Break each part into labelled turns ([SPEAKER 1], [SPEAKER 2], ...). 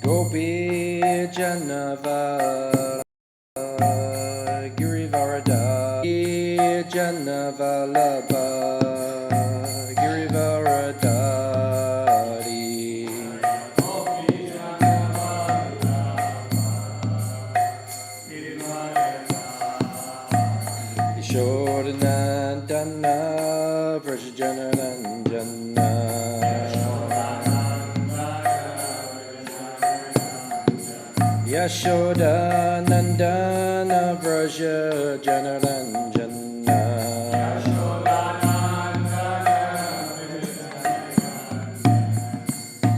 [SPEAKER 1] Gopi Janavala Girivarada Janavalabha Girivaradari Ishodanandana Vrajanaranjana Yashodanandana Vrajanaranjana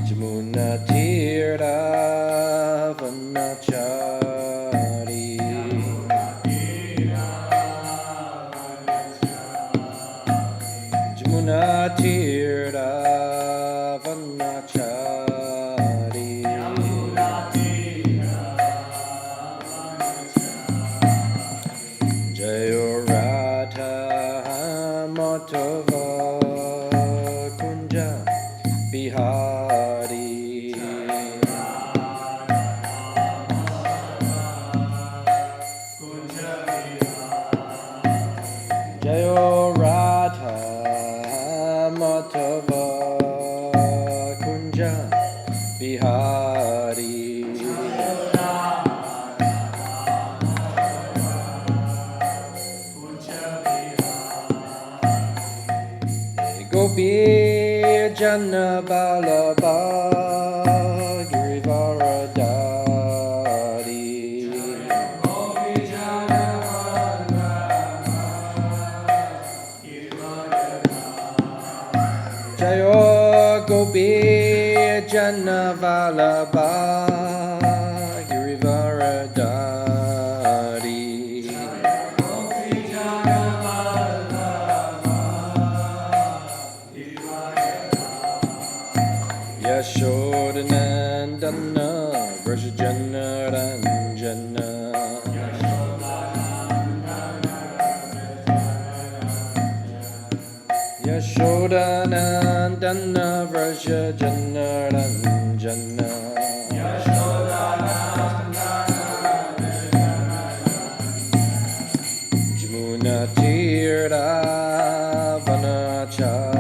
[SPEAKER 1] Jamuna Tira Vanachari Jamuna Tira Vanachari Jayo Radha Matava Kunja Bihari Jayo Radha Matava Kunja Bihari Gopi Janabalabha Girivaradari Jayo Gopi Janabalabha Girivaradari Yashodanandana Vrajanaranjana Yashodanandana Vrajanaranjana Jamuna Tira Vanachari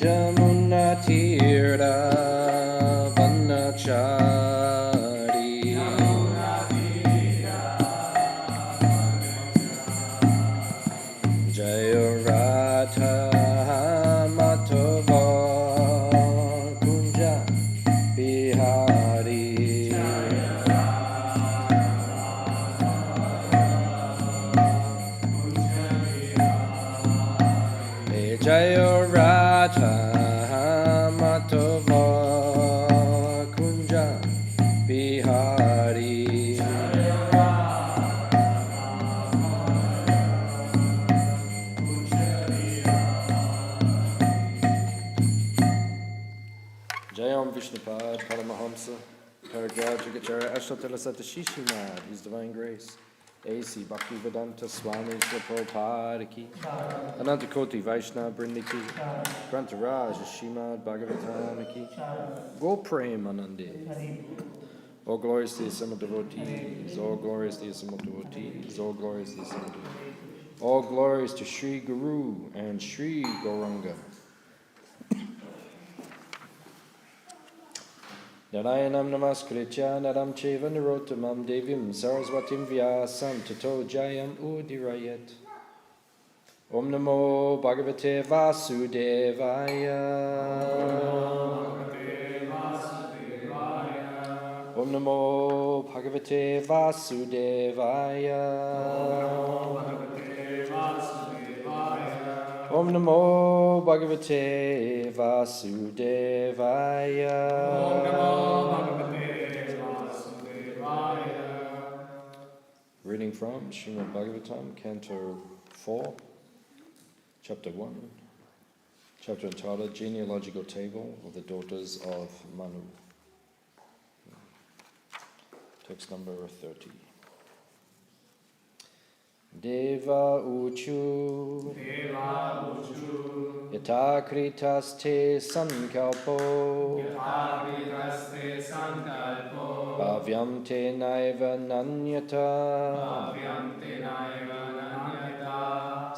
[SPEAKER 1] Jamuna Tira Vanachari Jaya Radha Matava Kunja Bihari Jaya Radha Matava Kunja Bihari Jayam Vishnupad Paramahamsa Paragraph Jagacharya Ashtotala Satashishimad His Divine Grace A.C. Bhaktivedanta Swami Srila Prabhupada Ki Anantakoti Vaishnava Brindi Ki Grantaraj Srimad Bhagavatam Ki Go Prem Anande All glorious to the assembled devotees, all glorious to the assembled devotees, all glorious to the assembled devotees. All glories to Sri Guru and Sri Gauranga. Narayanam namaskritya naram cheva narottamam devim saraswatim vyasam tato jayam udirayet. Om namo bhagavate vasudevaya. Om namo bhagavate vasudevaya. Om namo bhagavate vasudevaya. Reading from Srimad Bhagavatam, canto 4, chapter 1, chapter entitled Genealogical Table of the Daughters of Manu. Text number 30. Deva Uchu Yata kritaste sankalpo bhavyam te naiva nanyata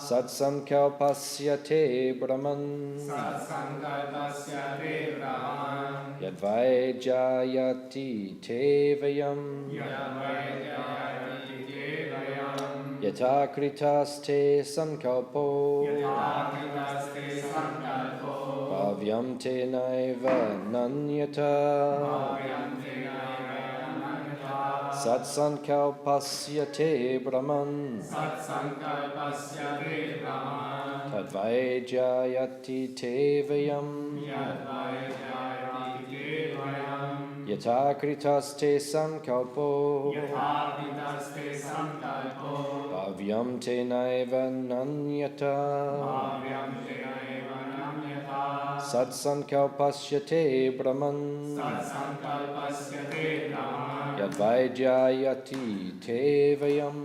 [SPEAKER 1] satsankalpasya te brahman yadvaijayati te vayam yata kritaste sankalpo bhavyam te naiva nanyata satsankalpasya te brahman tadvaijayati te vayam yata kritaste sankalpo bhavyam te naiva nanyata satsankalpasya te brahman yadvaijayati te vayam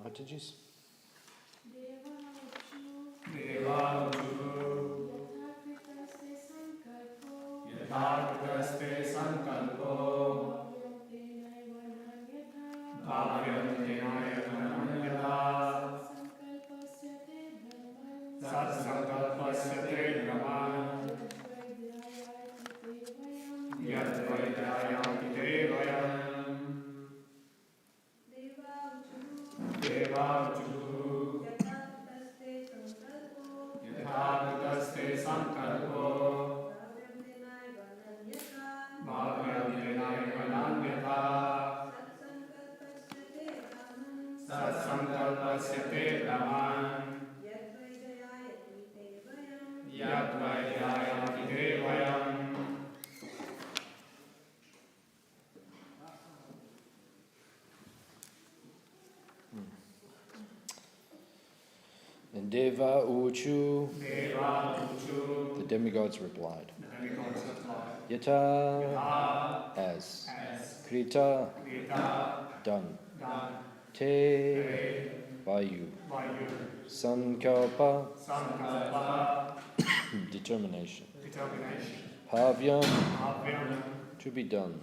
[SPEAKER 1] What did you say? And Deva Uchu, the demigods replied, Yata, as, Krita, done, Te, by you, Sankalpa, determination, Pavyam, to be done,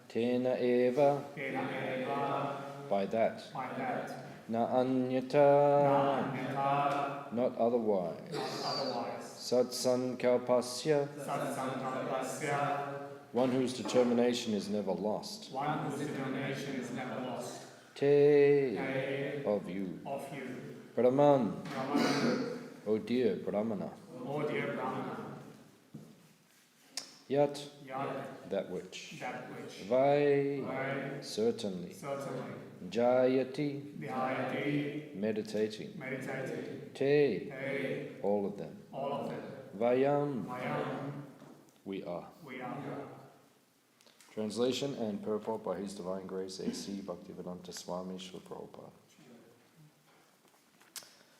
[SPEAKER 1] Tena Eva, by that, Na Anyata, not otherwise, Satsankalpasya, one whose determination is never lost, Te, of you, Brahman, O dear Brahmana,
[SPEAKER 2] O dear Brahmana,
[SPEAKER 1] yat
[SPEAKER 2] yat
[SPEAKER 1] that which,
[SPEAKER 2] that which,
[SPEAKER 1] vai
[SPEAKER 2] certainly,
[SPEAKER 1] jayati
[SPEAKER 2] dhyayati,
[SPEAKER 1] meditating,
[SPEAKER 2] meditating,
[SPEAKER 1] te
[SPEAKER 2] te,
[SPEAKER 1] all of them,
[SPEAKER 2] all of them,
[SPEAKER 1] vayam
[SPEAKER 2] vayam,
[SPEAKER 1] we are.
[SPEAKER 2] we are.
[SPEAKER 1] Translation and purport by His Divine Grace A.C. Bhaktivedanta Swami Srila Prabhupada.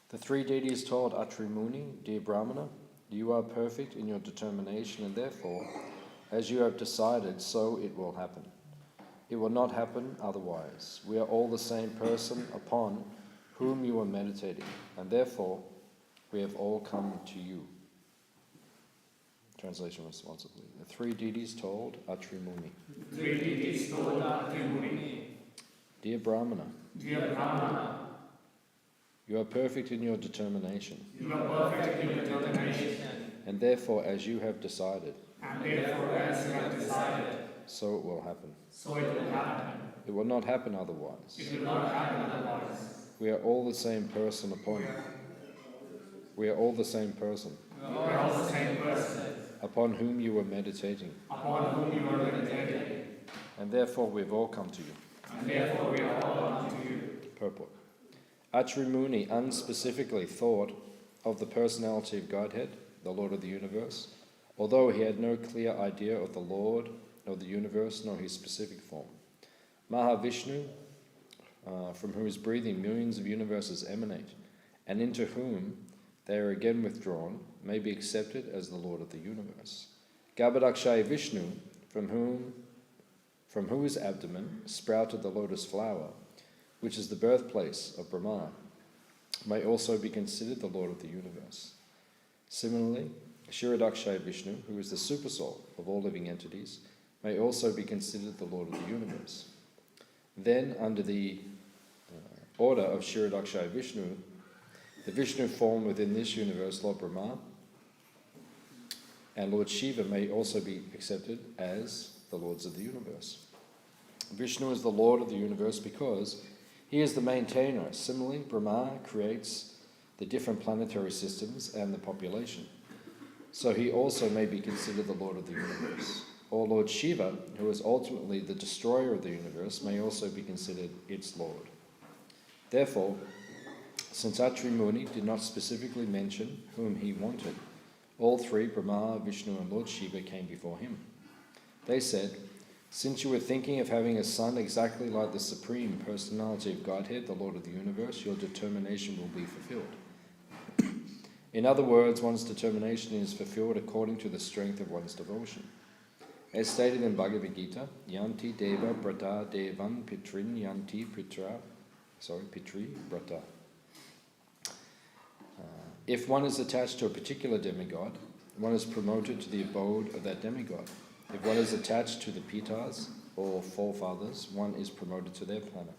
[SPEAKER 1] The three deities told Atri Muni, dear Brahmana, you are perfect in your determination, and therefore, as you have decided, so it will happen. It will not happen otherwise. We are all the same person upon whom you are meditating, and therefore we have all come to you. Translation responsibly. The three deities told Atri Muni.
[SPEAKER 2] The three deities told Atri Muni,
[SPEAKER 1] Dear Brahmana,
[SPEAKER 2] dear Brahmana,
[SPEAKER 1] you are perfect in your determination,
[SPEAKER 2] you are perfect in your determination,
[SPEAKER 1] and therefore as you have decided,
[SPEAKER 2] and therefore as you have decided,
[SPEAKER 1] so it will happen.
[SPEAKER 2] so it will happen.
[SPEAKER 1] It will not happen otherwise.
[SPEAKER 2] It will not happen otherwise.
[SPEAKER 1] We are all the same person We are all the same person
[SPEAKER 2] We are all the same person
[SPEAKER 1] upon whom you are meditating,
[SPEAKER 2] upon whom you are meditating,
[SPEAKER 1] and therefore we have all come to you.
[SPEAKER 2] and therefore we are all come to you.
[SPEAKER 1] Purport. Atri Muni unspecifically thought of the personality of Godhead, the Lord of the universe, although he had no clear idea of the Lord of the universe nor his specific form. Mahavishnu, from whose breathing millions of universes emanate, and into whom they are again withdrawn, may be accepted as the Lord of the universe. Garbhodakshaya Vishnu, from whose abdomen sprouted the lotus flower, which is the birthplace of Brahma, may also be considered the Lord of the universe. Similarly, Kshirodakshaya Vishnu, who is the supersoul of all living entities, may also be considered the Lord of the universe. Then, under the order of Kshirodakshaya Vishnu, the Vishnu form within this universe, Lord Brahma, and Lord Shiva may also be accepted as the lords of the universe. Vishnu is the Lord of the universe because he is the maintainer. Similarly, Brahma creates the different planetary systems and the population. So he also may be considered the Lord of the universe. Or Lord Shiva, who is ultimately the destroyer of the universe, may also be considered its Lord. Therefore, since Atri Muni did not specifically mention whom he wanted, all three, Brahma, Vishnu and Lord Shiva, came before him. They said, since you were thinking of having a son exactly like the Supreme Personality of Godhead, the Lord of the universe, your determination will be fulfilled. In other words, one's determination is fulfilled according to the strength of one's devotion. As stated in Bhagavad Gita, Yanti Deva Brata Devam Pitrin Yanti Pitri Brata. If one is attached to a particular demigod, one is promoted to the abode of that demigod. If one is attached to the Pitas, or forefathers, one is promoted to their planet.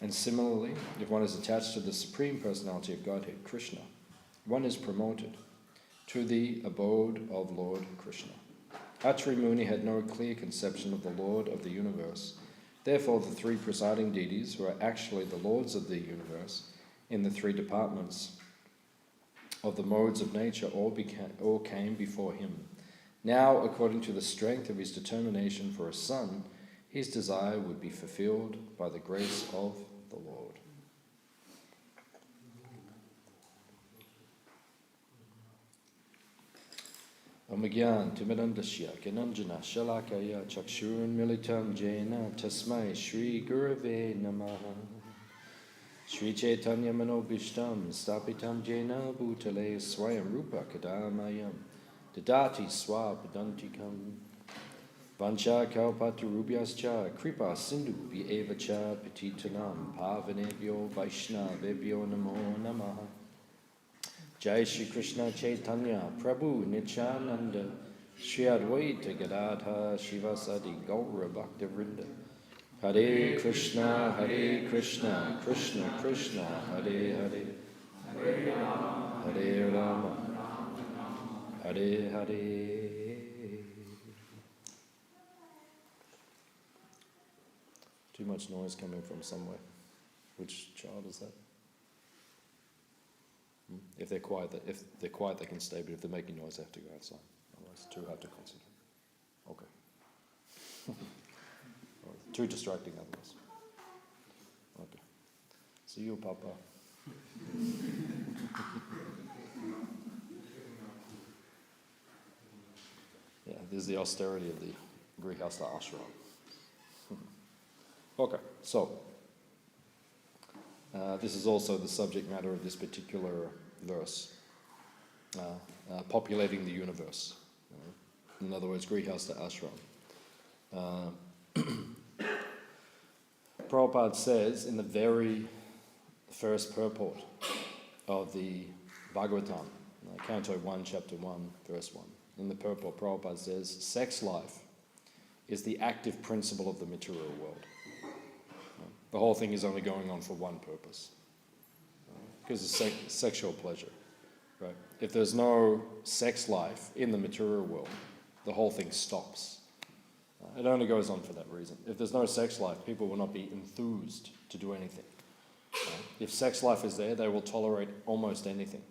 [SPEAKER 1] And similarly, if one is attached to the Supreme Personality of Godhead, Krishna, one is promoted to the abode of Lord Krishna. Atri Muni had no clear conception of the Lord of the universe. Therefore, the three presiding deities, who are actually the lords of the universe in the three departments of the modes of nature, all came before him. Now, according to the strength of his determination for a son, his desire would be fulfilled by the grace of the Lord. Omagyan Timirandasya Gananjana Shalakaya Chakshurun Militam Jena Tasmai Shri Gurave Namaha Shri Chaitanya Manobishtam Stapitam Jena Bhutale Swayam Rupa Kadamayam Dadati Swapadantikam Vancha Kalpatarubhyascha Kripa Sindhu Vyevacha Petitanam Pavanebhyo Vaishnavebhyo Namo Namaha Jai Shri Krishna Chaitanya Prabhu Nityananda Shri Advaita Gadadha Shivasadi Gaura Bhakta Vrinda Hare Krishna Krishna Krishna Hare Hare Hare Rama Hare Hare. Too much noise coming from somewhere. Which child is that? If they're quiet, they can stay, but if they're making noise, they have to go outside. Otherwise, it's too hard to concentrate. Okay. Too distracting otherwise. Okay. See you, Papa. Yeah, this is the austerity of the Grihastha ashram. Okay, so this is also the subject matter of this particular verse, populating the universe. In other words, Grihastha ashram. Prabhupada says in the very first purport of the Bhagavatam, canto 1, chapter 1, verse 1. In the purport, Prabhupada says, sex life is the active principle of the material world. The whole thing is only going on for one purpose, because of sexual pleasure. Right? If there's no sex life in the material world, the whole thing stops. It only goes on for that reason. If there's no sex life, people will not be enthused to do anything. If sex life is there, they will tolerate almost anything.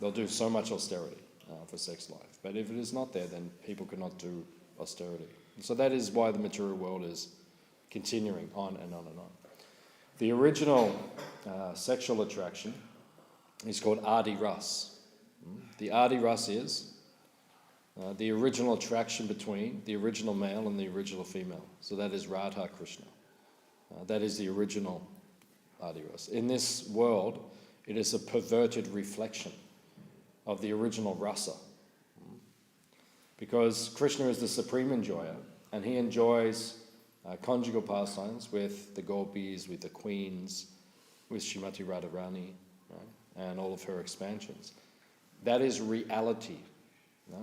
[SPEAKER 1] They'll do so much austerity for sex life. But if it is not there, then people cannot do austerity. And so that is why the material world is continuing on and on and on. The original sexual attraction is called Adi Ras. The Adi Ras is the original attraction between the original male and the original female. So that is Radha Krishna. That is the original Adi Ras. In this world, it is a perverted reflection of the original rasa. Because Krishna is the supreme enjoyer, and he enjoys conjugal pastimes with the gopis, with the queens, with Srimati Radharani, right? And all of her expansions. That is reality.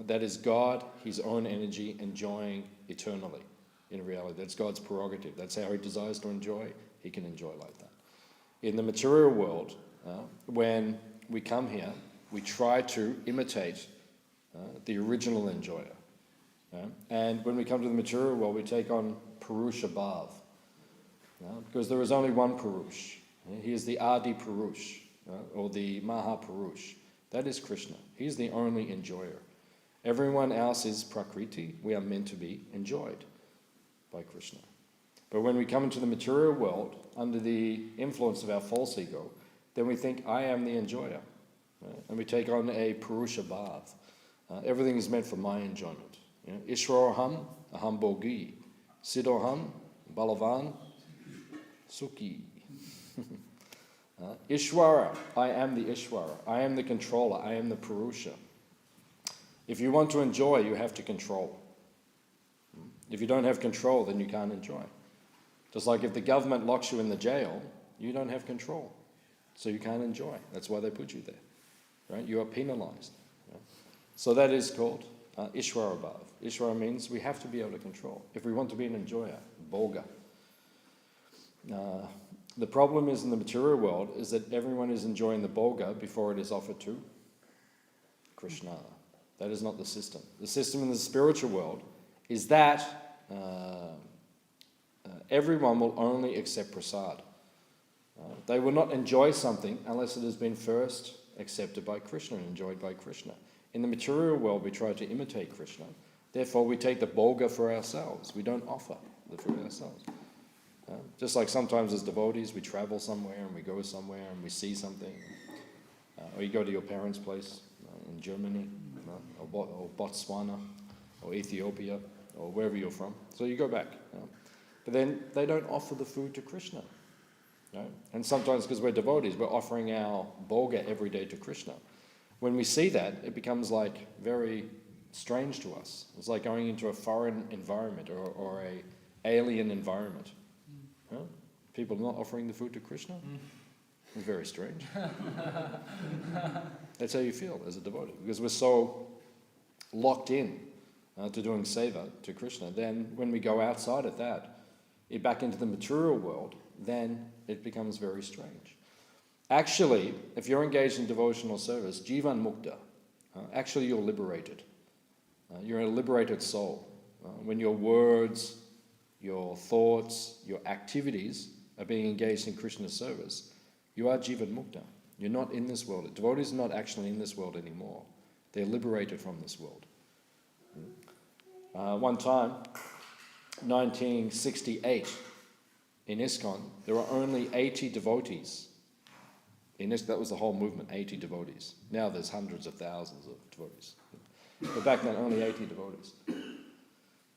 [SPEAKER 1] That is God, his own energy, enjoying eternally in reality. That's God's prerogative. That's how he desires to enjoy. He can enjoy like that. In the material world, when we come here, we try to imitate the original enjoyer. And when we come to the material world, we take on Purusha Bhav. Because there is only one Purush. He is the Adi Purush, or the Maha Purush. That is Krishna. He is the only enjoyer. Everyone else is Prakriti. We are meant to be enjoyed by Krishna. But when we come into the material world, under the influence of our false ego, then we think, I am the enjoyer. Right? And we take on a Purusha Bhav. Everything is meant for my enjoyment. Ishwaroham, aham bogi. Siddhoham, balavan, sukhi. Ishwara, I am the Ishwara. I am the controller. I am the Purusha. If you want to enjoy, you have to control. If you don't have control, then you can't enjoy. Just like if the government locks you in the jail, you don't have control. So you can't enjoy. That's why they put you there. Right? You are penalized. Right? So that is called Ishwara Bhav. Ishwara means we have to be able to control. If we want to be an enjoyer, Bhoga. The problem is in the material world is that everyone is enjoying the Bhoga before it is offered to Krishna. That is not the system. The system in the spiritual world is that everyone will only accept prasad. They will not enjoy something unless it has been first accepted by Krishna and enjoyed by Krishna. In the material world, we try to imitate Krishna. Therefore, we take the bhoga for ourselves. We don't offer the food ourselves. Just like sometimes as devotees, we travel somewhere and we go somewhere and we see something. Or you go to your parents' place in Germany, or Botswana, or Ethiopia, or wherever you're from. So you go back. But then they don't offer the food to Krishna. Right? And sometimes because we're devotees, we're offering our bhoga every day to Krishna. When we see that, it becomes like very strange to us. It's like going into a foreign environment or a alien environment. People not offering the food to Krishna? It's very strange. That's how you feel as a devotee, because we're so locked in to doing seva to Krishna. Then when we go outside of that, back into the material world, then it becomes very strange. Actually, if you're engaged in devotional service, jivan mukta, actually you're liberated. You're a liberated soul. When your words, your thoughts, your activities are being engaged in Krishna's service, you are jivan mukta. You're not in this world. Devotees are not actually in this world anymore. They're liberated from this world. One time, 1968, in ISKCON, there were only 80 devotees. That was the whole movement, 80 devotees. Now there's hundreds of thousands of devotees. But back then, only 80 devotees.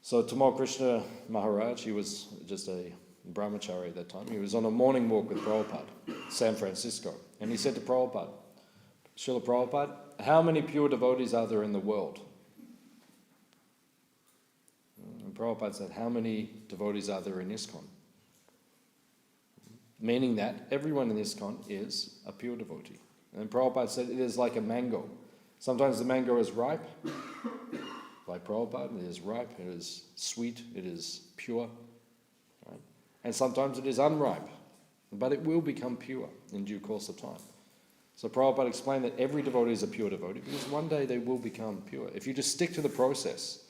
[SPEAKER 1] So Tamal Krishna Maharaj, he was just a brahmachari at that time. He was on a morning walk with Prabhupada, San Francisco. And he said to Prabhupada, Srila Prabhupada, how many pure devotees are there in the world? And Prabhupada said, how many devotees are there in ISKCON? Meaning that everyone in ISKCON is a pure devotee. And Prabhupada said it is like a mango. Sometimes the mango is ripe, like Prabhupada, it is ripe, it is sweet, it is pure. Right? And sometimes it is unripe, but it will become pure in due course of time. So Prabhupada explained that every devotee is a pure devotee because one day they will become pure. If you just stick to the process,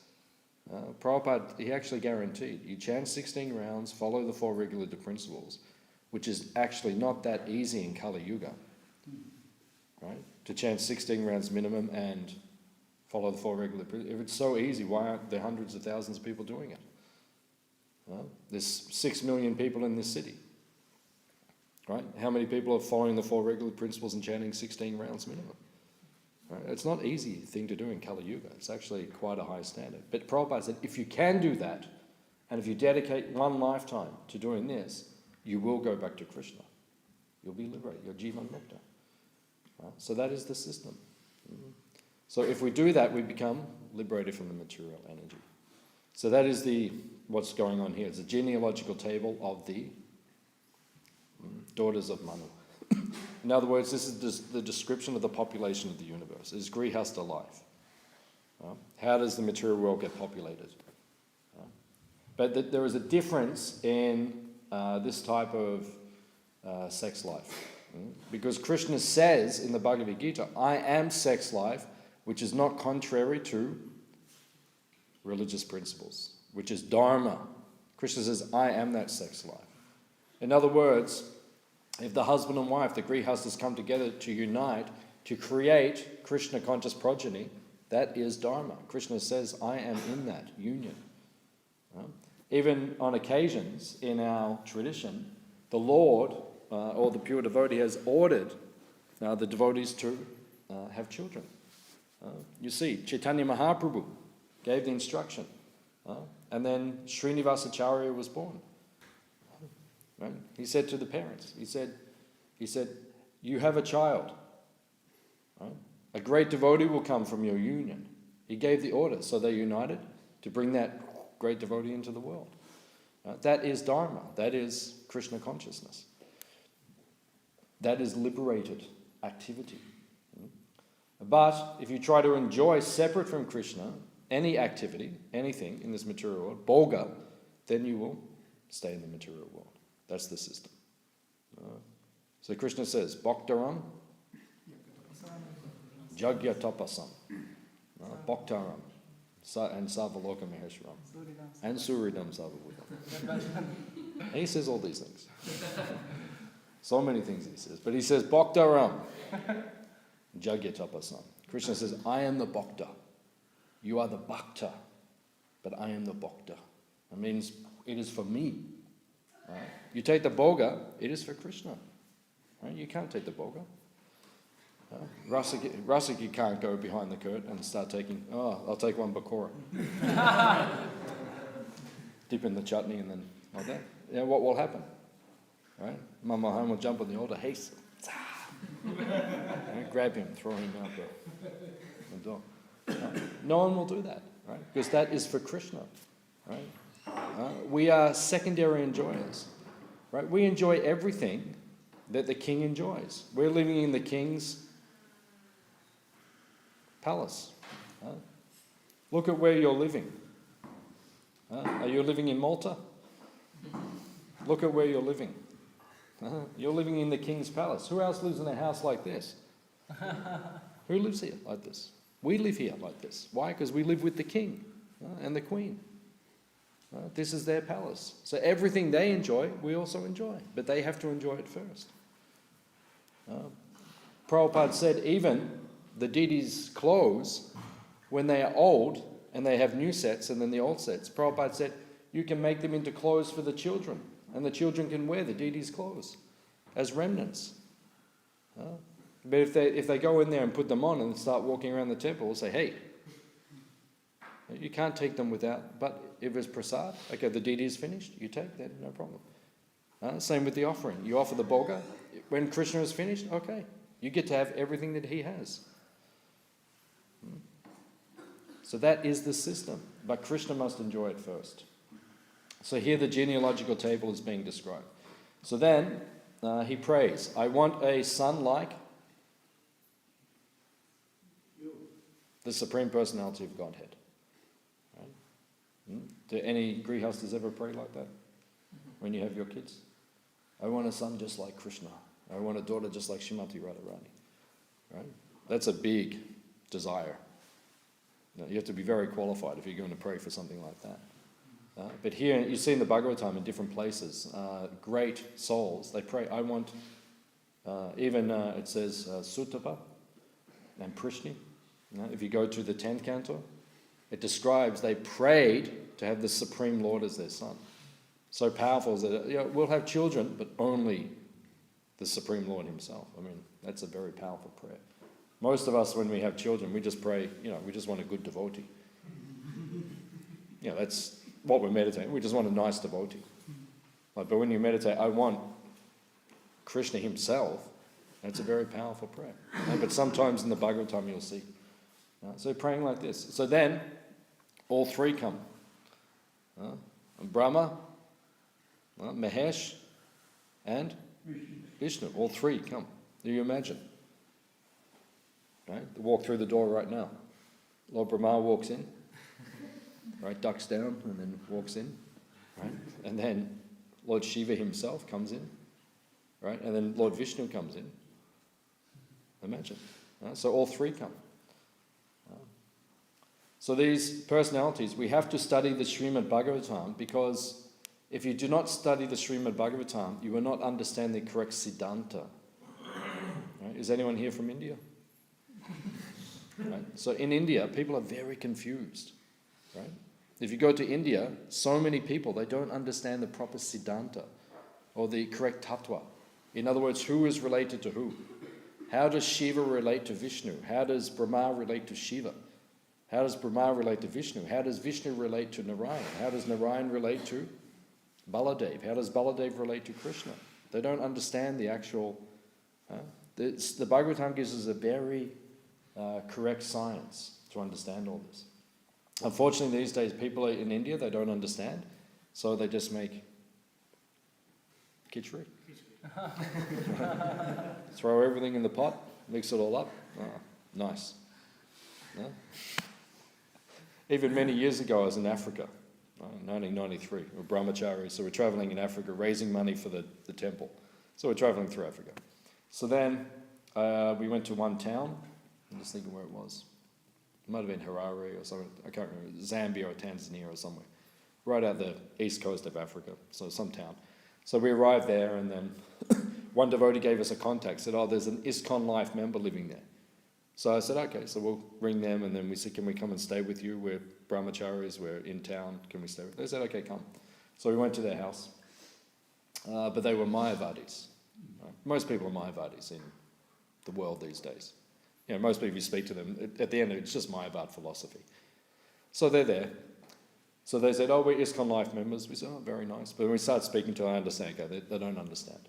[SPEAKER 1] Prabhupada, he actually guaranteed, you chant 16 rounds, follow the 4 regulative principles, which is actually not that easy in Kali Yuga, right? To chant 16 rounds minimum and follow the 4 regular principles. If it's so easy, why aren't there hundreds of thousands of people doing it? Well, there's 6 million people in this city, right? How many people are following the 4 regular principles and chanting 16 rounds minimum? Right? It's not an easy thing to do in Kali Yuga. It's actually quite a high standard. But Prabhupada said, if you can do that, and if you dedicate one lifetime to doing this, you will go back to Krishna. You'll be liberated. You're Jivan Mukta. Right? So that is the system. So if we do that, we become liberated from the material energy. So that is what's going on here. It's a genealogical table of the daughters of Manu. In other words, this is the description of the population of the universe. It's Grihastha life. How does the material world get populated? But there is a difference in this type of sex life. Because Krishna says in the Bhagavad Gita, I am sex life, which is not contrary to religious principles, which is dharma. Krishna says, I am that sex life. In other words, if the husband and wife, the grihasthas, come together to unite, to create Krishna conscious progeny, that is dharma. Krishna says, I am in that union. Even on occasions in our tradition, the Lord or the pure devotee has ordered the devotees to have children. You see, Chaitanya Mahaprabhu gave the instruction, and then Srinivasacharya was born. Right? He said to the parents, he said, you have a child. Right? A great devotee will come from your union. He gave the order, so they united to bring that great devotee into the world. That is dharma. That is Krishna consciousness. That is liberated activity. But if you try to enjoy separate from Krishna any activity, anything in this material world, bhoga, then you will stay in the material world. That's the system. So Krishna says, Bhaktaram, Jagya Tapasam, Bhaktaram, and Savaloka Maheshwaram, and Suridam Savabhudam. And he says all these things. So many things he says. But he says, Bhaktaram, Jagya Tapasam. Krishna says, I am the Bhakta. You are the Bhakta, but I am the Bhakta. That means it is for me. Right? You take the bhoga, it is for Krishna. Right? You can't take the bhoga. Rasiki can't go behind the curtain and start taking, I'll take one bakora. Dip in the chutney and then like that. You know, what will happen? Right? Mama Home will jump on the altar, haste. Grab him, throw him out the door. No one will do that, right? Because that is for Krishna, right? We are secondary enjoyers, right? We enjoy everything that the king enjoys. We're living in the king's palace. Look at where you're living. Are you living in Malta? Look at where you're living. You're living in the king's palace. Who else lives in a house like this? Who lives here like this? We live here like this. Why? Because we live with the king and the queen. This is their palace. So everything they enjoy, we also enjoy. But they have to enjoy it first. Prabhupada said even the deities' clothes, when they are old and they have new sets and then the old sets, Prabhupada said you can make them into clothes for the children, and the children can wear the deities' clothes as remnants. But if they go in there and put them on and start walking around the temple, say, hey, you can't take them without, but if it's prasad, okay, the deity is finished, you take that, no problem. Same with the offering. You offer the bhoga. When Krishna is finished, okay, you get to have everything that he has. So that is the system, but Krishna must enjoy it first. So here the genealogical table is being described. So then he prays, I want a son like the Supreme Personality of Godhead. Right? Do any grihastas ever pray like that when you have your kids? I want a son just like Krishna. I want a daughter just like Srimati Radharani. Right? That's a big desire. You have to be very qualified if you're going to pray for something like that. But here, you see in the Bhagavatam in different places, great souls, they pray, I want, it says Sutapa and Prishni. If you go to the 10th canto, it describes they prayed to have the Supreme Lord as their son. So powerful that we'll have children, but only the Supreme Lord himself. I mean, that's a very powerful prayer. Most of us, when we have children, we just pray, we just want a good devotee. That's what we're meditating. We just want a nice devotee. But when you meditate, I want Krishna himself, that's a very powerful prayer. But sometimes in the Bhagavatam you'll see. So praying like this. So then, all three come. Brahma, Mahesh, and Vishnu. All three come. Do you imagine? Right? They walk through the door right now. Lord Brahma walks in, right, ducks down and then walks in, right? And then Lord Shiva himself comes in, right? And then Lord Vishnu comes in. Imagine. So all three come. So these personalities, we have to study the Srimad Bhagavatam, because if you do not study the Srimad Bhagavatam, you will not understand the correct Siddhanta. Right? Is anyone here from India? Right? So in India, people are very confused. Right? If you go to India, so many people, they don't understand the proper Siddhanta or the correct Tattva. In other words, who is related to who? How does Shiva relate to Vishnu? How does Brahma relate to Shiva? How does Brahma relate to Vishnu? How does Vishnu relate to Narayan? How does Narayan relate to Baladev? How does Baladev relate to Krishna? They don't understand the actual... The Bhagavatam gives us a very correct science to understand all this. Unfortunately, these days, people in India, they don't understand, so they just make khichdi. Throw everything in the pot, mix it all up. Oh, nice. Yeah? Even many years ago, I was in Africa, 1993. We're brahmacharis, so we're traveling in Africa, raising money for the temple. So we're traveling through Africa. So then we went to one town. I'm just thinking where it was. It might have been Harare or something. I can't remember. Zambia or Tanzania or somewhere. Right out the east coast of Africa, so some town. So we arrived there, and then one devotee gave us a contact, said, there's an ISKCON Life member living there. So I said, okay, so we'll ring them, and then we said, can we come and stay with you? We're brahmacharis, we're in town, can we stay with you? They said, okay, come. So we went to their house, but they were Mayavadis. Right? Most people are Mayavadis in the world these days. Most people, you speak to them, at the end it's just Mayavad philosophy. So they're there. So they said, we're ISKCON Life members. We said, very nice. But when we started speaking to them, I understand, okay, they don't understand.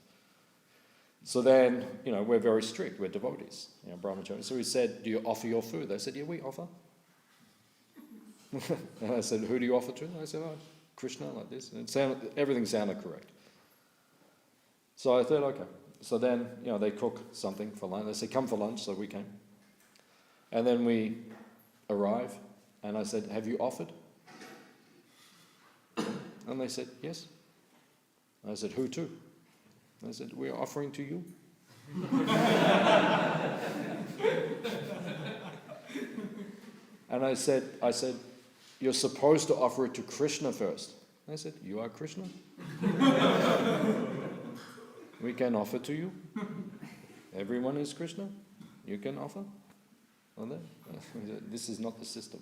[SPEAKER 1] So then, we're very strict. We're devotees, brahmacharis. So we said, do you offer your food? They said, yeah, we offer. And I said, who do you offer to? And I said, Krishna, like this. And everything sounded correct. So I thought, okay. So then, they cook something for lunch. They said, come for lunch, so we came. And then we arrive, and I said, have you offered? And they said, yes. I said, who to? I said, we're offering to you. And I said, you're supposed to offer it to Krishna first. I said, you are Krishna? We can offer to you. Everyone is Krishna. You can offer? On that? This is not the system.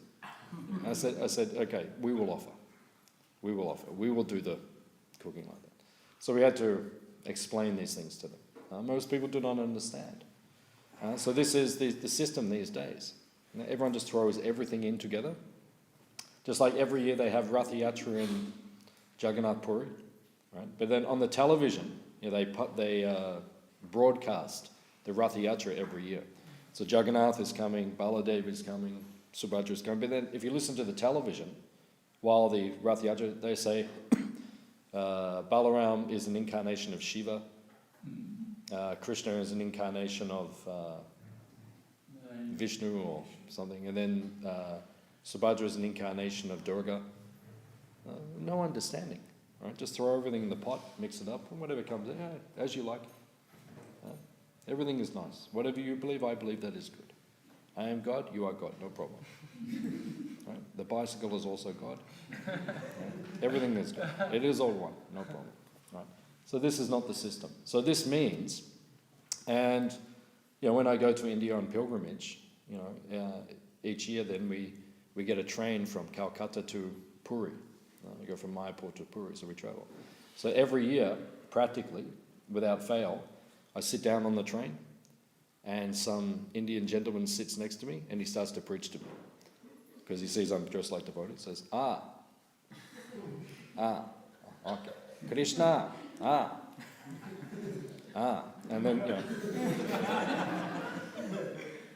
[SPEAKER 1] I said, okay, we will offer. We will offer. We will do the cooking like that. So we had to explain these things to them. Most people do not understand. So this is the system these days. Everyone just throws everything in together. Just like every year they have Rath Yatra in Jagannath Puri, right? But then on the television, they broadcast the Rath Yatra every year. So Jagannath is coming, Baladev is coming, Subhadra is coming. But then if you listen to the television, while the Rath Yatra, they say Balaram is an incarnation of Shiva, Krishna is an incarnation of Vishnu or something, and then Subhadra is an incarnation of Durga. No understanding, right? Just throw everything in the pot, mix it up, and whatever comes out, as you like. Everything is nice. Whatever you believe, I believe that is good. I am God, you are God, no problem. Right? The bicycle is also God. Right? Everything is God. It is all one, no problem. Right? So this is not the system. So this means, and when I go to India on pilgrimage, each year then we get a train from Calcutta to Puri. We go from Mayapur to Puri, so we travel. So every year, practically, without fail, I sit down on the train and some Indian gentleman sits next to me and he starts to preach to me. Because he sees I'm dressed like devotee. He says, okay. Krishna, and then,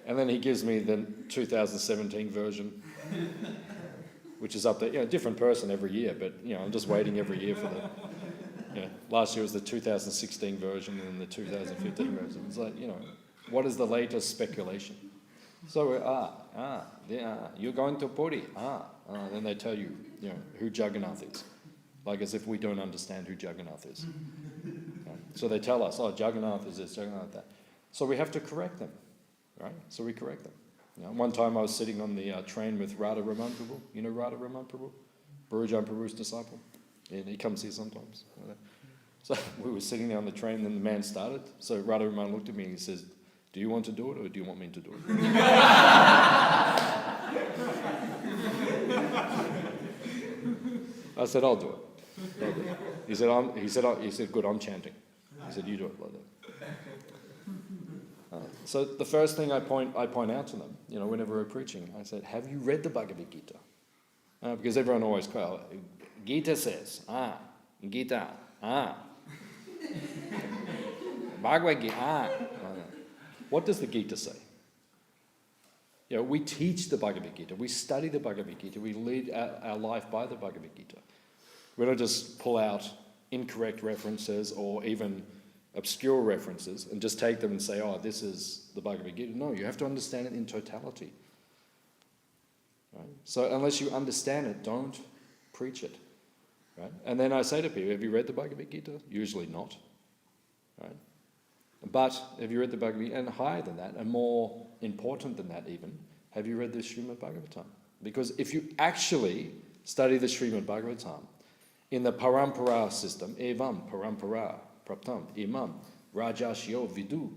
[SPEAKER 1] and then he gives me the 2017 version, which is up there. Different person every year, but I'm just waiting every year for the. Last year was the 2016 version and then the 2015 version. It's like, what is the latest speculation? So you're going to Puri. Then they tell you, who Jagannath is, like as if we don't understand who Jagannath is. Right? So they tell us, Jagannath is this, Jagannath that. So we have to correct them, right? So we correct them. One time I was sitting on the train with Radha Raman Prabhu. You know Radha Raman Prabhu? Burujan Prabhu's disciple. And he comes here sometimes. So we were sitting there on the train, and the man started. So Radha Raman looked at me and he says, "Do you want to do it, or do you want me to do it?" I said, "I'll do it." He said, "Good, I'm chanting." He said, "You do it like that." So the first thing I point out to them, whenever we're preaching, I said, "Have you read the Bhagavad Gita?" Because everyone always calls. Gita says, Gita, Bhagavad Gita, What does the Gita say? We teach the Bhagavad Gita, we study the Bhagavad Gita, we lead our life by the Bhagavad Gita. We don't just pull out incorrect references or even obscure references and just take them and say, this is the Bhagavad Gita. No, you have to understand it in totality. Right? So unless you understand it, don't preach it. Right? And then I say to people, have you read the Bhagavad Gita? Usually not. Right? But have you read the Bhagavad Gita? And higher than that, and more important than that even, have you read the Srimad Bhagavatam? Because if you actually study the Srimad Bhagavatam in the parampara system, evam parampara praptam imam rajashyo vidu,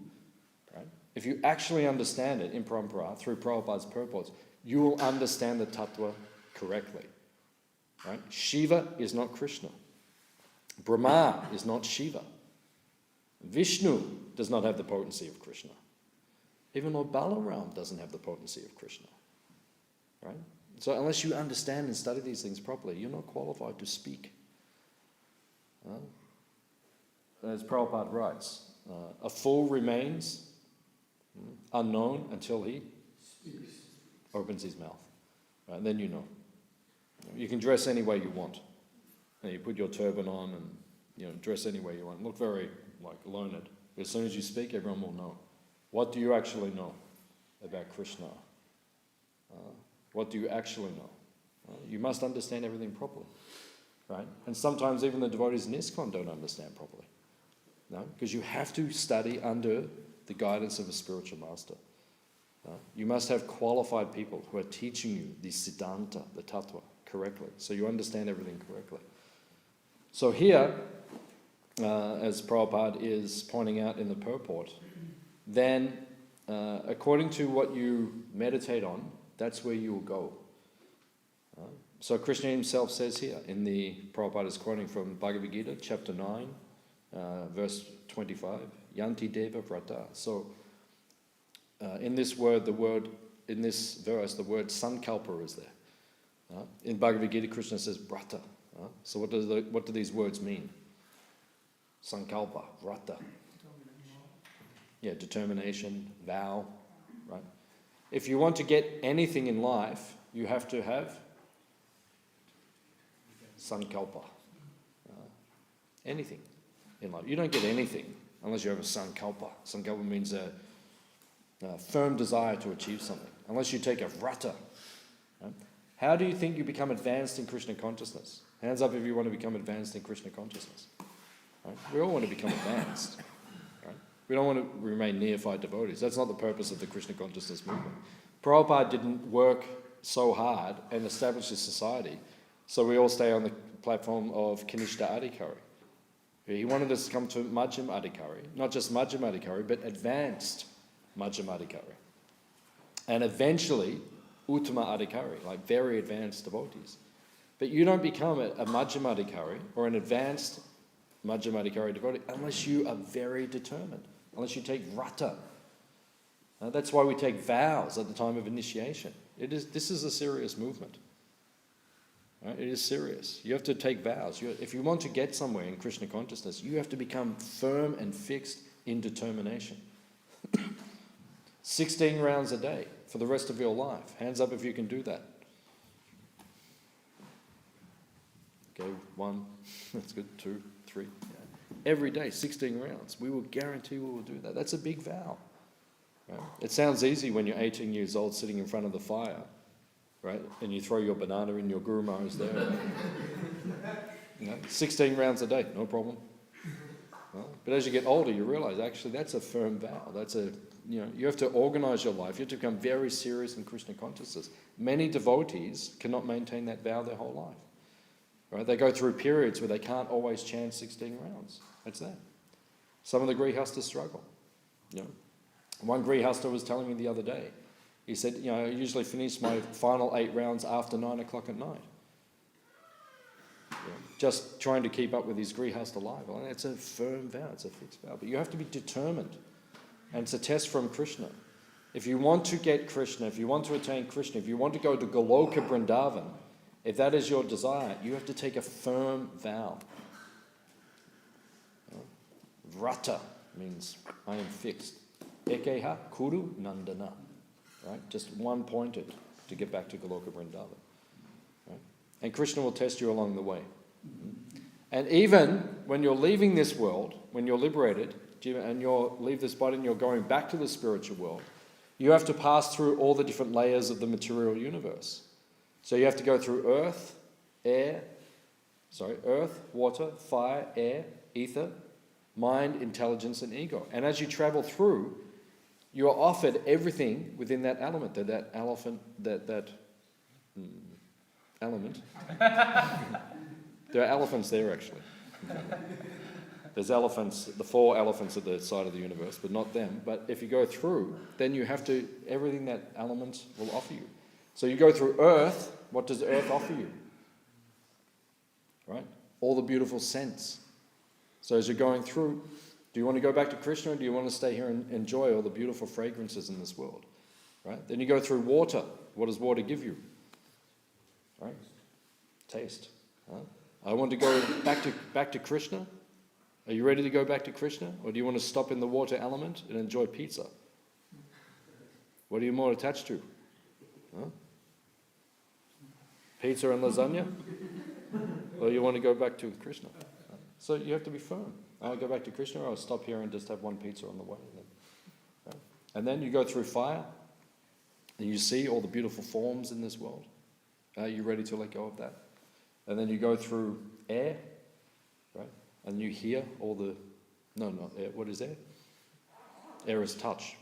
[SPEAKER 1] right? If you actually understand it in parampara through Prabhupada's purports, you will understand the tattva correctly. Right? Shiva is not Krishna. Brahma is not Shiva. Vishnu does not have the potency of Krishna. Even Lord Balaram doesn't have the potency of Krishna. Right? So unless you understand and study these things properly, you're not qualified to speak. As Prabhupada writes, a fool remains unknown until he opens his mouth. Right? And then you know. You can dress any way you want. You put your turban on and dress any way you want. Look very learned. As soon as you speak, everyone will know. What do you actually know about Krishna? What do you actually know? You must understand everything properly, right? And sometimes even the devotees in ISKCON don't understand properly. No, because you have to study under the guidance of a spiritual master. You must have qualified people who are teaching you the siddhanta, the tattva, correctly, so you understand everything correctly. So here, as Prabhupada is pointing out in the purport, then according to what you meditate on, that's where you will go. So Krishna himself says here, in the Prabhupada is quoting from Bhagavad Gita, chapter 9, verse 25, Yanti Deva Vrata. So in this verse, the word sankalpa is there. In Bhagavad Gita, Krishna says vrata. So what do these words mean? Sankalpa, vrata. Yeah, determination, vow, right? If you want to get anything in life, you have to have sankalpa. Anything in life. You don't get anything unless you have a sankalpa. Sankalpa means a firm desire to achieve something. Unless you take a vrata. Right? How do you think you become advanced in Krishna consciousness? Hands up if you want to become advanced in Krishna consciousness. Right? We all want to become advanced. Right? We don't want to remain neophyte devotees. That's not the purpose of the Krishna consciousness movement. Prabhupada didn't work so hard and establish a society, so we all stay on the platform of Kanishta Adhikari. He wanted us to come to Majjhim Adhikari, not just Majjhim Adhikari, but advanced Majjhim Adhikari. And eventually, Uttama Adhikari, like very advanced devotees. But you don't become a Majjhim Adhikari or an advanced Majjhim Adhikari devotee unless you are very determined, unless you take vrata. That's why we take vows at the time of initiation. This is a serious movement. Right? It is serious. You have to take vows. If you want to get somewhere in Krishna consciousness, you have to become firm and fixed in determination. 16 rounds a day for the rest of your life. Hands up if you can do that. Okay, 1, that's good, 2, 3. Yeah. Every day, 16 rounds. We will guarantee we will do that. That's a big vow. Right? It sounds easy when you're 18 years old sitting in front of the fire, right? And you throw your banana in your Guru Maharaj's there. 16 rounds a day, no problem. Well, but as you get older, you realize actually that's a firm vow. You have to organize your life. You have to become very serious in Krishna consciousness. Many devotees cannot maintain that vow their whole life. Right? They go through periods where they can't always chant 16 rounds. That's that. Some of the grihastas struggle. One grihasta was telling me the other day. He said, I usually finish my final 8 rounds after 9 o'clock at night. Just trying to keep up with his grihasta life. Well, it's a firm vow, it's a fixed vow. But you have to be determined. And it's a test from Krishna. If you want to get Krishna, if you want to attain Krishna, if you want to go to Goloka Vrindavan, if that is your desire, you have to take a firm vow. Vrata means I am fixed. Ekeha Kuru Nandana. Right? Just one pointed to get back to Goloka Vrindavan. Right? And Krishna will test you along the way. And even when you're leaving this world, when you're liberated, and you'll leave this body and you're going back to the spiritual world, you have to pass through all the different layers of the material universe. So you have to go through earth, water, fire, air, ether, mind, intelligence, and ego. And as you travel through, you are offered everything within that element, that element. There are elephants there, actually. There's elephants, the 4 elephants at the side of the universe, but not them. But if you go through, then you have to, everything that element will offer you. So you go through earth, what does earth offer you? Right? All the beautiful scents. So as you're going through, do you want to go back to Krishna or do you want to stay here and enjoy all the beautiful fragrances in this world? Right? Then you go through water. What does water give you? Right? Taste. Huh? I want to go back to Krishna. Are you ready to go back to Krishna? Or do you want to stop in the water element and enjoy pizza? What are you more attached to? Huh? Pizza and lasagna? Or you want to go back to Krishna? So you have to be firm. I'll go back to Krishna or I'll stop here and just have one pizza on the way. And then you go through fire and you see all the beautiful forms in this world. Are you ready to let go of that? And then you go through air, right? And you hear all the... No, not air. What is air? Air is touch.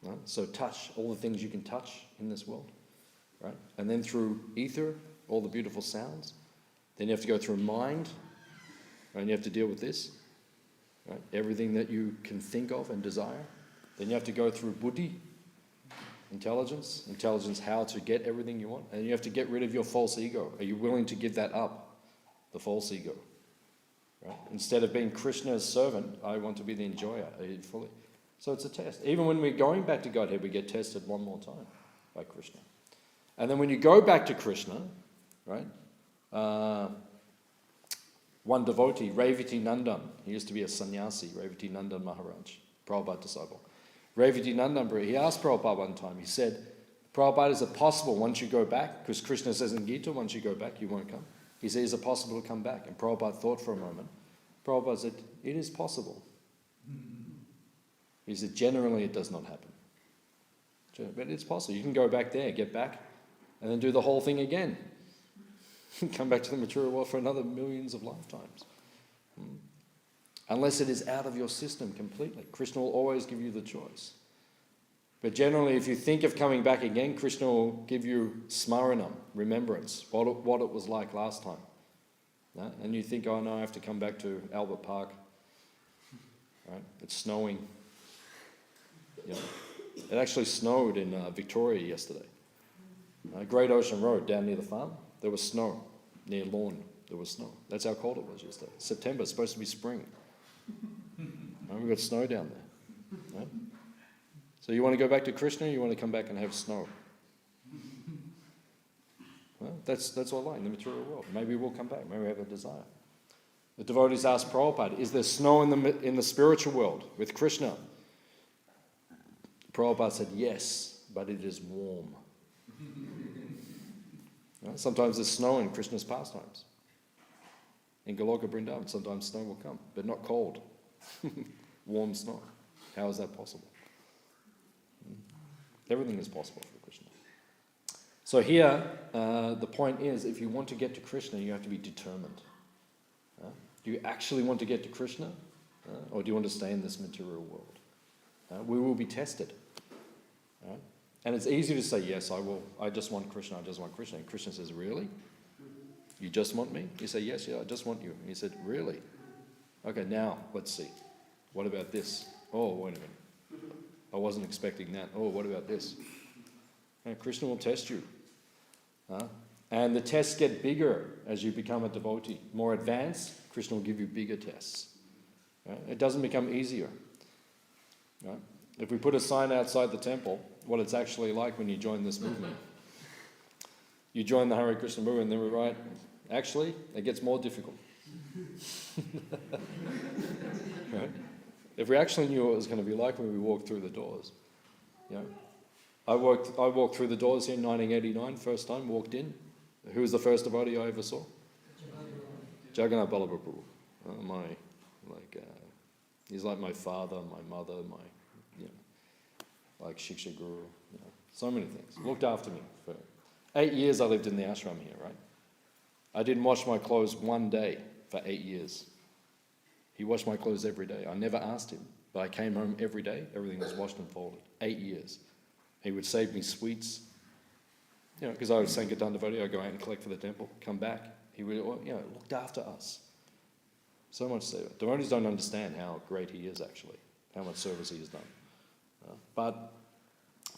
[SPEAKER 1] Right? So touch, all the things you can touch in this world. Right? And then through ether, all the beautiful sounds. Then you have to go through mind, right? And you have to deal with this. Right? Everything that you can think of and desire. Then you have to go through buddhi, intelligence how to get everything you want. And you have to get rid of your false ego. Are you willing to give that up, the false ego? Right? Instead of being Krishna's servant, I want to be the enjoyer fully. So it's a test. Even when we're going back to Godhead, we get tested one more time by Krishna. And then when you go back to Krishna, right? One devotee, Revati Nandan, he used to be a sannyasi, Revati Nandan Maharaj, Prabhupada disciple. Revati Nandan, he asked Prabhupada one time, he said, Prabhupada, is it possible once you go back, because Krishna says in Gita, once you go back, you won't come. He said, is it possible to come back? And Prabhupada thought for a moment. Prabhupada said, it is possible. He said, generally it does not happen. But it's possible. You can go back there, get back, and then do the whole thing again. Come back to the material world for another millions of lifetimes. Unless it is out of your system completely. Krishna will always give you the choice. But generally, if you think of coming back again, Krishna will give you smaranam, remembrance, what it was like last time. And you think, oh no, I have to come back to Albert Park. Right? It's snowing. It actually snowed in Victoria yesterday. Great Ocean Road, down near the farm, there was snow. Near Lawn, there was snow. That's how cold it was yesterday. September, it's supposed to be spring. We've got snow down there. Right? So you want to go back to Krishna, or you want to come back and have snow? Well, that's all right in the material world. Maybe we'll come back. Maybe we have a desire. The devotees asked Prabhupada, is there snow in the spiritual world with Krishna? Prabhupada said, yes, but it is warm. Sometimes there's snow in Krishna's pastimes. In Goloka Vrindavan, sometimes snow will come, but not cold. Warm snow. How is that possible? Everything is possible for Krishna. So here, the point is, if you want to get to Krishna, you have to be determined. Do you actually want to get to Krishna? Or do you want to stay in this material world? We will be tested. And it's easy to say, yes, I will. I just want Krishna. I just want Krishna. And Krishna says, really? You just want me? You say, yes, I just want you. And he said, really? Okay, now, let's see. What about this? Oh, wait a minute. I wasn't expecting that. Oh, what about this? And Krishna will test you. And the tests get bigger as you become a devotee. More advanced, Krishna will give you bigger tests. It doesn't become easier. If we put a sign outside the temple, what it's actually like when you join this movement. You join the Hare Krishna movement and then we write, actually, it gets more difficult. Right? If we actually knew what it was going to be like when we walked through the doors. I walked through the doors here in 1989, first time, walked in. Who was the first devotee I ever saw? Jagannath Balaprabhu. He's like my father, my mother, like Shiksha Guru, so many things. Looked after me. For 8 years I lived in the ashram here, right? I didn't wash my clothes one day for 8 years. He washed my clothes every day. I never asked him, but I came home every day, everything was washed and folded. 8 years. He would save me sweets, because I was Sankirtan devotee, I'd go out and collect for the temple, come back. He would, looked after us. So much so. Devotees don't understand how great he is actually, how much service he has done. But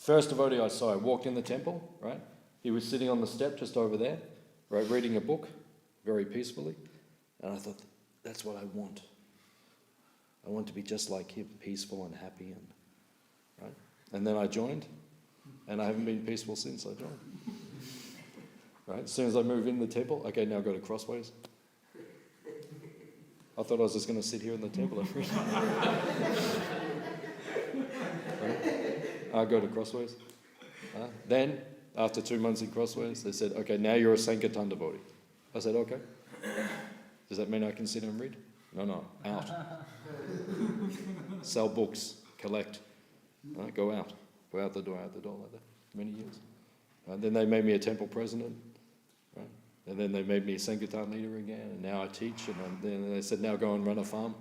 [SPEAKER 1] first devotee I saw, I walked in the temple, right? He was sitting on the step just over there, right, reading a book, very peacefully. And I thought, that's what I want. I want to be just like him, peaceful and happy, right? And then I joined, and I haven't been peaceful since I joined. Right? As soon as I move in the temple, okay, now go to Crossways. I thought I was just going to sit here in the temple every day. I go to Crossways. Then, after 2 months in Crossways, they said, okay, now you're a Sankirtan devotee. I said, okay. Does that mean I can sit and read? No, out. Sell books, collect. Go out the door like that, many years. Then they made me a temple president. Right? And then they made me a Sankirtan leader again, and now I teach, and then they said, now go and run a farm.